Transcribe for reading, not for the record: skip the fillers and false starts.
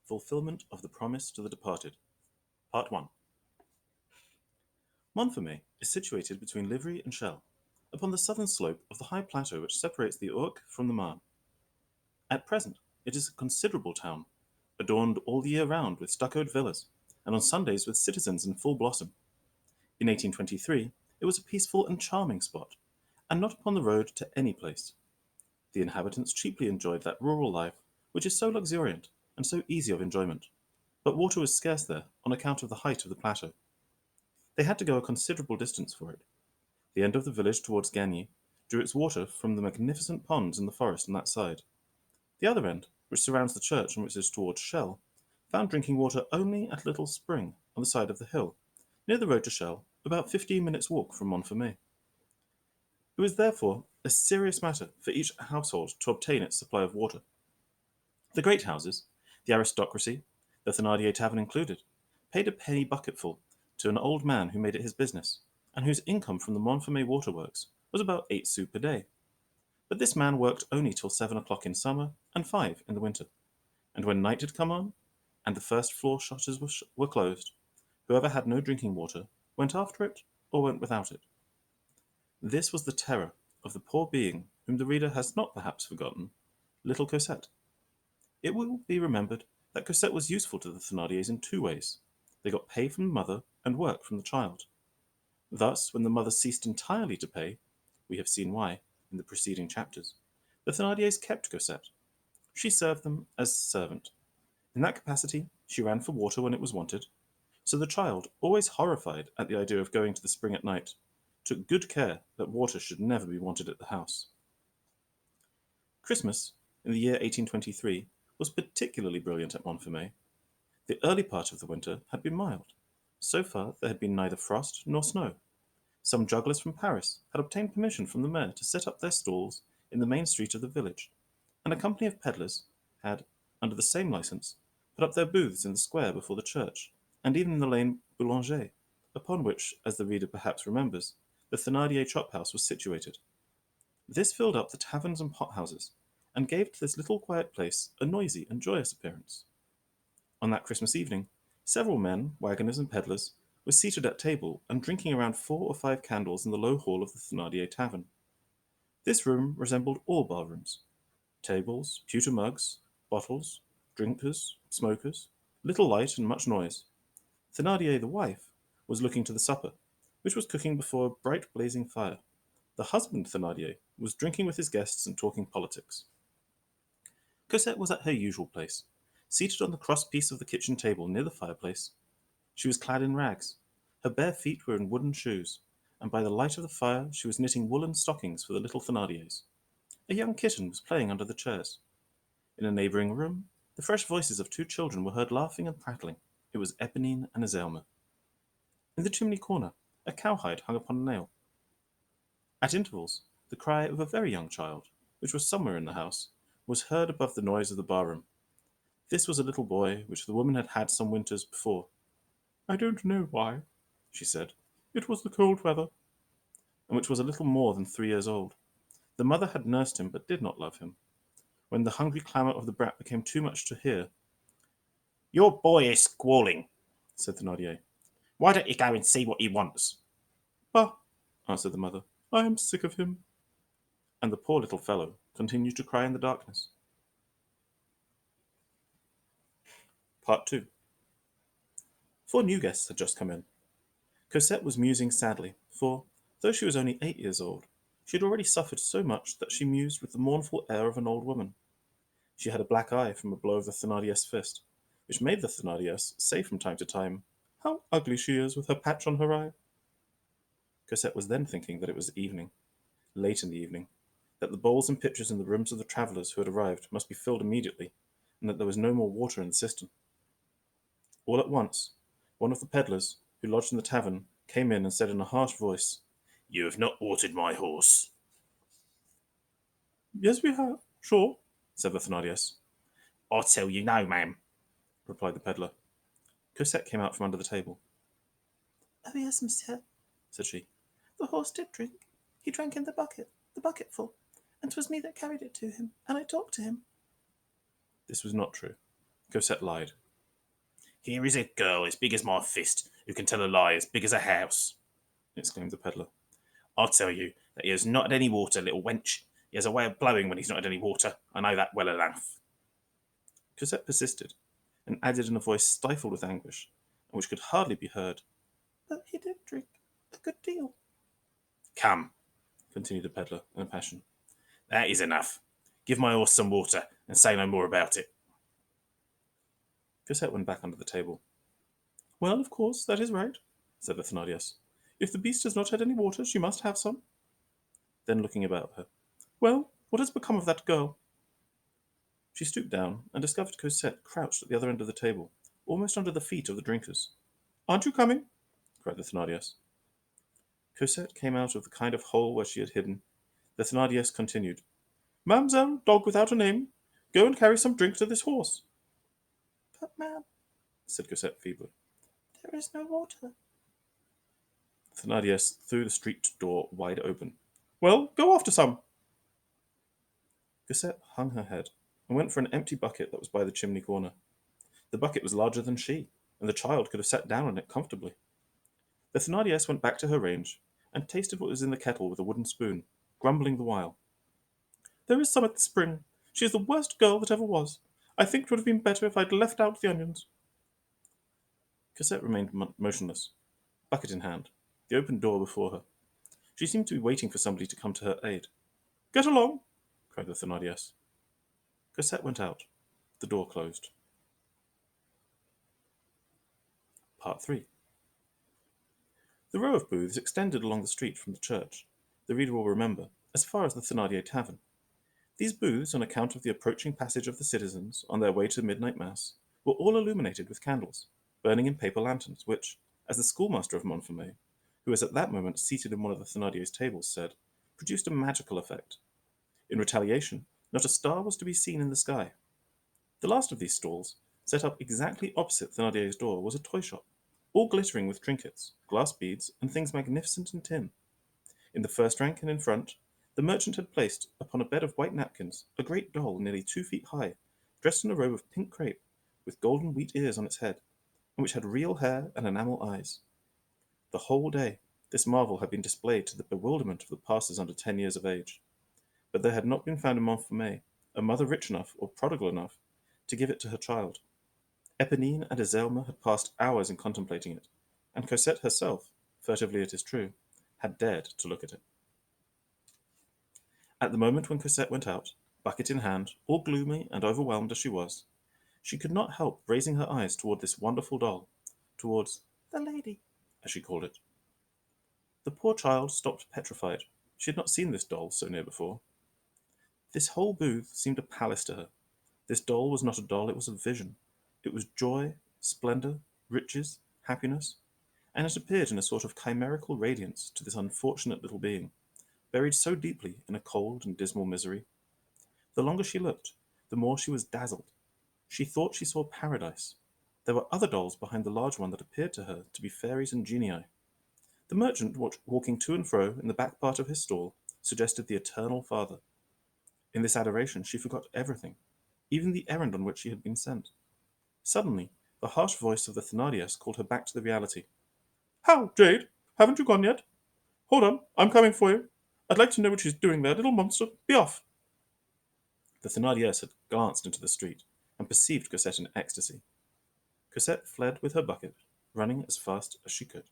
Fulfillment of the Promise to the Departed. Part 1. Montfermeil is situated between Livry and Chelles, upon the southern slope of the high plateau which separates the Ourcq from the Marne. At present it is a considerable town, adorned all the year round with stuccoed villas, and on Sundays with citizens in full blossom. In 1823 it was a peaceful and charming spot, and not upon the road to any place. The inhabitants cheaply enjoyed that rural life which is so luxuriant and so easy of enjoyment, but water was scarce there on account of the height of the plateau. They had to go a considerable distance for it. The end of the village towards Gagny drew its water from the magnificent ponds in the forest on that side. The other end, which surrounds the church and which is towards Chelles, found drinking water only at a little spring on the side of the hill, near the road to Chelles, about 15 minutes' walk from Montfermeil. It was therefore a serious matter for each household to obtain its supply of water. The great houses, the aristocracy, the Thénardier tavern included, paid a penny bucketful to an old man who made it his business, and whose income from the Montfermeil waterworks was about 8 sous per day. But this man worked only till 7 o'clock in summer and 5 in the winter, and when night had come on, and the first floor shutters were closed, whoever had no drinking water went after it or went without it. This was the terror of the poor being whom the reader has not perhaps forgotten, little Cosette. It will be remembered that Cosette was useful to the Thénardiers in two ways. They got pay from the mother and work from the child. Thus, when the mother ceased entirely to pay, we have seen why in the preceding chapters, the Thénardiers kept Cosette. She served them as servant. In that capacity, she ran for water when it was wanted, so the child, always horrified at the idea of going to the spring at night, took good care that water should never be wanted at the house. Christmas, in the year 1823, was particularly brilliant at Montfermeil. The early part of the winter had been mild. So far there had been neither frost nor snow. Some jugglers from Paris had obtained permission from the mayor to set up their stalls in the main street of the village, and a company of pedlars had, under the same license, put up their booths in the square before the church, and even in the lane Boulanger, upon which, as the reader perhaps remembers, the Thénardier chop-house was situated. This filled up the taverns and pot-houses, and gave to this little quiet place a noisy and joyous appearance. On that Christmas evening, several men, waggoners and pedlars, were seated at table and drinking around 4 or 5 candles in the low hall of the Thénardier tavern. This room resembled all bar-rooms. Tables, pewter mugs, bottles, drinkers, smokers, little light and much noise. Thénardier, the wife, was looking to the supper, which was cooking before a bright blazing fire. The husband, Thénardier, was drinking with his guests and talking politics. Cosette was at her usual place, seated on the cross-piece of the kitchen table near the fireplace. She was clad in rags. Her bare feet were in wooden shoes, and by the light of the fire she was knitting woolen stockings for the little Thénardiers. A young kitten was playing under the chairs. In a neighbouring room, the fresh voices of 2 children were heard laughing and prattling. It was Éponine and Azelma. In the chimney corner, a cowhide hung upon a nail. At intervals, the cry of a very young child, which was somewhere in the house, was heard above the noise of the bar-room. This was a little boy which the woman had had some winters before. "I don't know why," she said. "It was the cold weather," and which was a little more than 3 years old. The mother had nursed him, but did not love him. When the hungry clamour of the brat became too much to hear, "Your boy is squalling," said Thénardier. "Why don't you go and see what he wants?" "Bah," answered the mother, "I am sick of him." And the poor little fellow continued to cry in the darkness. Part 2. 4 new guests had just come in. Cosette was musing sadly, for, though she was only 8 years old, she had already suffered so much that she mused with the mournful air of an old woman. She had a black eye from a blow of the Thénardier's fist, which made the Thénardiers say from time to time, "How ugly she is with her patch on her eye." Cosette was then thinking that it was evening, late in the evening, that the bowls and pitchers in the rooms of the travellers who had arrived must be filled immediately, and that there was no more water in the cistern. All at once, one of the pedlars, who lodged in the tavern, came in and said in a harsh voice, "You have not watered my horse." "Yes, we have, sure," said the Thénardiers. "I tell you no, ma'am," replied the pedlar. Cosette came out from under the table. "Oh, yes, monsieur," said she. "The horse did drink. He drank in the bucketful, and 'twas me that carried it to him, and I talked to him." This was not true. Cosette lied. Here is a girl as big as my fist who can tell a lie as big as a house, exclaimed the peddler. I'll tell you that he has not had any water, little wench. He has a way of blowing when he's not had any water. I know that well enough. Cosette persisted, and added in a voice stifled with anguish, and which could hardly be heard, "But he did drink a good deal." Come, continued the peddler in a passion. that is enough. Give my horse some water, and say no more about it. Cosette went back under the table. "Well, of course, that is right," said the Thénardier. "If the beast has not had any water, she must have some." Then looking about her, "Well, what has become of that girl?" She stooped down and discovered Cosette crouched at the other end of the table, almost under the feet of the drinkers. "Aren't you coming?" cried the Thénardier. Cosette came out of the kind of hole where she had hidden. The Thénardier continued, "Mademoiselle, dog without a name, go and carry some drink to this horse." "But, ma'am," said Cosette feebly, "there is no water." The Thénardier threw the street door wide open. "Well, go after some." Cosette hung her head and went for an empty bucket that was by the chimney corner. The bucket was larger than she, and the child could have sat down on it comfortably. The Thénardier went back to her range and tasted what was in the kettle with a wooden spoon, grumbling the while. "There is some at the spring. She is the worst girl that ever was. I think it would have been better if I had left out the onions." Cosette remained motionless, bucket in hand, the open door before her. She seemed to be waiting for somebody to come to her aid. "Get along!" cried the Thénardier. Cosette went out. The door closed. Part 3. The row of booths extended along the street from the church, the reader will remember, as far as the Thénardier tavern. These booths, on account of the approaching passage of the citizens on their way to midnight mass, were all illuminated with candles, burning in paper lanterns, which, as the schoolmaster of Montfermeil, who was at that moment seated in one of the Thénardier's tables, said, produced a magical effect. In retaliation, not a star was to be seen in the sky. The last of these stalls, set up exactly opposite Thénardier's door, was a toy shop, all glittering with trinkets, glass beads, and things magnificent in tin. In the first rank and in front, the merchant had placed, upon a bed of white napkins, a great doll nearly 2 feet high, dressed in a robe of pink crape, with golden wheat ears on its head, and which had real hair and enamel eyes. The whole day, this marvel had been displayed to the bewilderment of the passers under 10 years of age. But there had not been found in Montfermeil a mother rich enough or prodigal enough to give it to her child. Éponine and Azelma had passed hours in contemplating it, and Cosette herself, furtively it is true, had dared to look at it. At the moment when Cosette went out, bucket in hand, all gloomy and overwhelmed as she was, she could not help raising her eyes toward this wonderful doll, towards "the lady," as she called it. The poor child stopped petrified. She had not seen this doll so near before. This whole booth seemed a palace to her. This doll was not a doll, it was a vision. It was joy, splendor, riches, happiness, and it appeared in a sort of chimerical radiance to this unfortunate little being, buried so deeply in a cold and dismal misery. The longer she looked, the more she was dazzled. She thought she saw paradise. There were other dolls behind the large one that appeared to her to be fairies and genii. The merchant, walking to and fro in the back part of his stall, suggested the Eternal Father. In this adoration she forgot everything, even the errand on which she had been sent. Suddenly, the harsh voice of the Thénardier called her back to the reality. "How, Jade? Haven't you gone yet? Hold on, I'm coming for you. I'd like to know what she's doing there, little monster. Be off!" The Thénardier had glanced into the street, and perceived Cosette in ecstasy. Cosette fled with her bucket, running as fast as she could.